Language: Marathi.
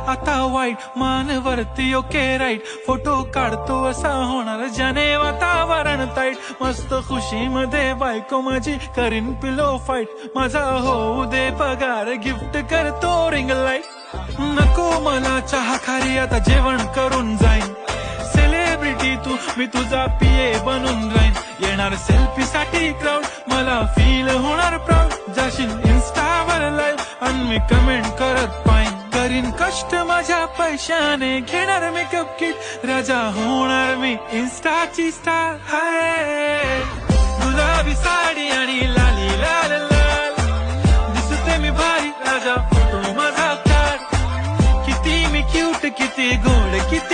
आता वाईट मानवरती ओके राईट फोटो काढतो असा होणार ज्याने वातावरण ताईट मस्त खुशी मध्ये बायको माझी करीन पिलो फाईट माझा होऊ दे पगार गिफ्ट करतो रिंग लाईट नको मला चहा खारी आता जेवण करून जाईन सेलिब्रिटी तू मी तुझा पीए बनून राहीन येणार सेल्फी साठी क्राऊड मला फील होणार प्राऊड जाशील इन्स्टावर लाईव्ह आणि मी कमेंट करत पाहिन करीन कष्ट माझ्या पैशाने घेणार मेकअप किट राजा होणार मी इन्स्टाची स्टार हाय गुलाबी साडी आणि लाली लाल लाल दिसते मी भारी राजा फोटो माझा काढ किती मी क्यूट किती गोड किती